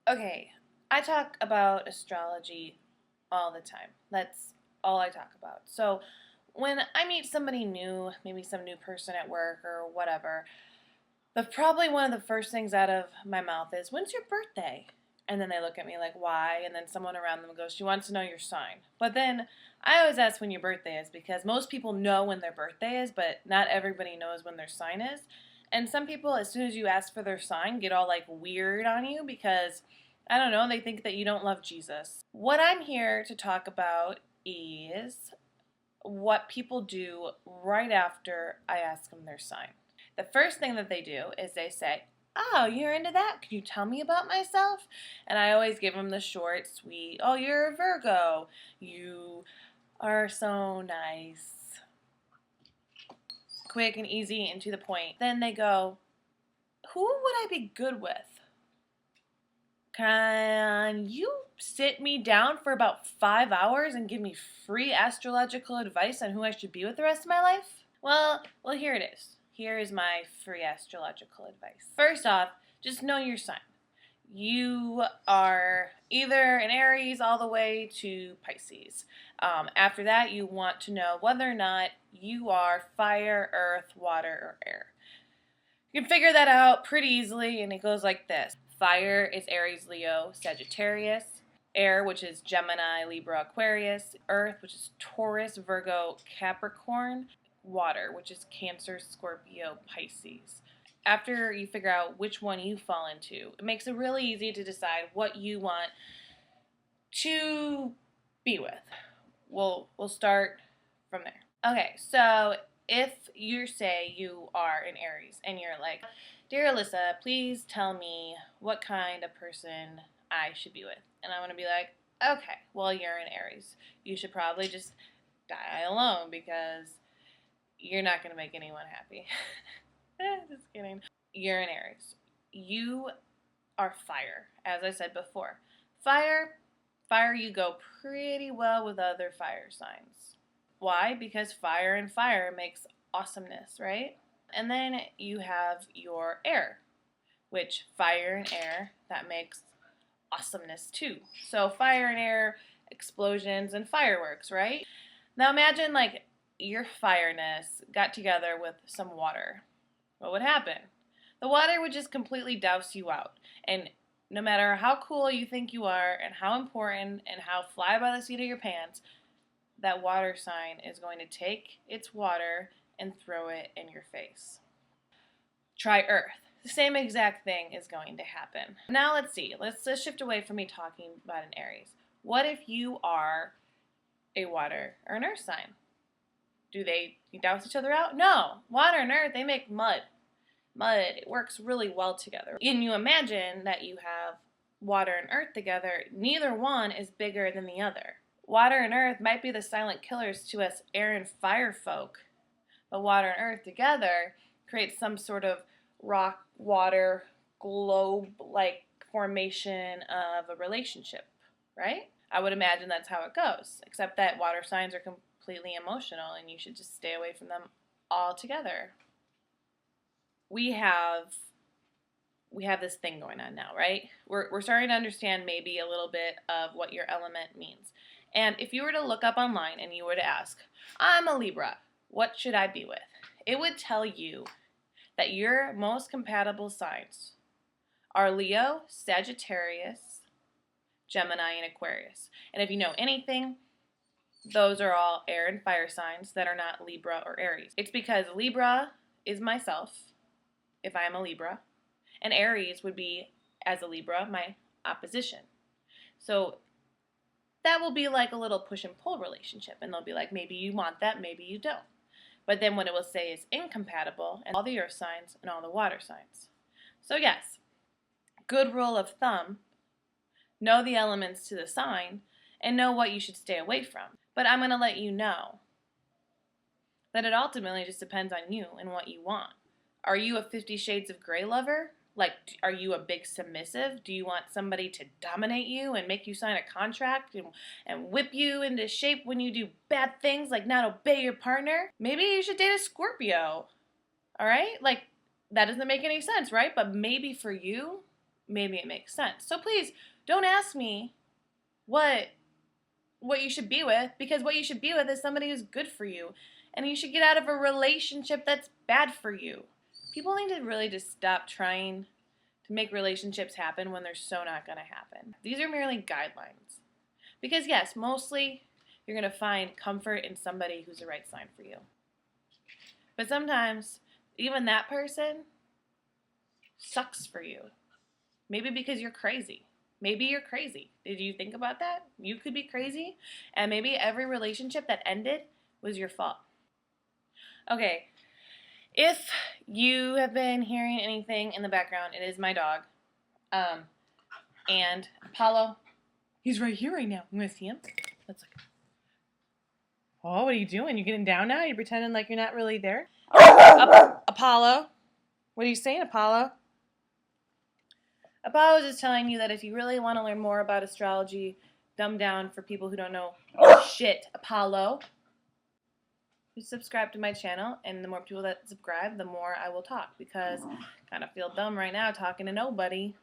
Okay, I talk about astrology all the time. That's all I talk about. So when I meet somebody new, maybe some new person at work or whatever, probably one of the first things out of my mouth is, "When's your birthday?" And then they look at me like, "Why?" And then someone around them goes, "She wants to know your sign." But then I always ask when your birthday is because most people know when their birthday is, but not everybody knows when their sign is. And some people, as soon as you ask for their sign, get all like weird on you because, I don't know, they think that you don't love Jesus. What I'm here to talk about is what people do right after I ask them their sign. The first thing that they do is they say, "Oh, you're into that? Can you tell me about myself?" And I always give them the short, sweet, "Oh, you're a Virgo. You are so nice." Quick and easy and to the point. Then they go, "Who would I be good with? Can you sit me down for about 5 hours and give me free astrological advice on who I should be with the rest of my life?" Well, here it is. Here is my free astrological advice. First off, just know your sign. You are either an Aries all the way to Pisces. After that, you want to know whether or not you are fire, earth, water, or air. You can figure that out pretty easily, and it goes like this. Fire is Aries, Leo, Sagittarius. Air, which is Gemini, Libra, Aquarius. Earth, which is Taurus, Virgo, Capricorn. Water, which is Cancer, Scorpio, Pisces. After you figure out which one you fall into, it makes it really easy to decide what you want to be with. We'll start from there. Okay, so if you say you are an Aries and you're like, "Dear Alyssa, please tell me what kind of person I should be with." And I'm going to be like, "Okay, well, you're an Aries. You should probably just die alone because you're not going to make anyone happy." Just kidding. You're an Aries. You are fire, as I said before. Fire, you go pretty well with other fire signs. Why? Because fire and fire makes awesomeness, right? And then you have your air, which fire and air, that makes awesomeness too. So fire and air, explosions and fireworks, right? Now imagine like your fireness got together with some water. What would happen? The water would just completely douse you out. And no matter how cool you think you are and how important and how fly by the seat of your pants, that water sign is going to take its water and throw it in your face. Try Earth. The same exact thing is going to happen. Now let's see. Let's shift away from me talking about an Aries. What if you are a water or an earth sign? Do they douse each other out? No. Water and earth, they make mud. It works really well together. And you imagine that you have water and earth together, neither one is bigger than the other. Water and earth might be the silent killers to us air and fire folk, but water and earth together creates some sort of rock, water, globe-like formation of a relationship, right? I would imagine that's how it goes, except that water signs are completely emotional and you should just stay away from them altogether. We have this thing going on now, right? We're starting to understand maybe a little bit of what your element means. And if you were to look up online and you were to ask, "I'm a Libra, what should I be with?" It would tell you that your most compatible signs are Leo, Sagittarius, Gemini, and Aquarius. And if you know anything, those are all air and fire signs that are not Libra or Aries. It's because Libra is myself, if I am a Libra, and Aries would be, as a Libra, my opposition. So that will be like a little push and pull relationship, and they'll be like, maybe you want that, maybe you don't. But then what it will say is incompatible, and all the earth signs and all the water signs. So yes, good rule of thumb, know the elements to the sign, and know what you should stay away from. But I'm going to let you know that it ultimately just depends on you and what you want. Are you a 50 Shades of Grey lover? Like, are you a big submissive? Do you want somebody to dominate you and make you sign a contract and whip you into shape when you do bad things, like not obey your partner? Maybe you should date a Scorpio, all right? Like, that doesn't make any sense, right? But maybe for you, maybe it makes sense. So please don't ask me what you should be with, because what you should be with is somebody who's good for you, and you should get out of a relationship that's bad for you. People need to really just stop trying to make relationships happen when they're so not going to happen. These are merely guidelines. Because yes, mostly you're going to find comfort in somebody who's the right sign for you. But sometimes even that person sucks for you. Maybe because you're crazy. Maybe you're crazy. Did you think about that? You could be crazy, and maybe every relationship that ended was your fault. Okay, if you have been hearing anything in the background, it is my dog. And Apollo, he's right here right now. You want to see him? Let's look. Oh, what are you doing? You getting down now? You're pretending like you're not really there? Apollo, what are you saying, Apollo? Apollo was just telling you that if you really want to learn more about astrology, dumbed down for people who don't know shit, Apollo, you subscribe to my channel, and the more people that subscribe, the more I will talk, because I kind of feel dumb right now talking to nobody.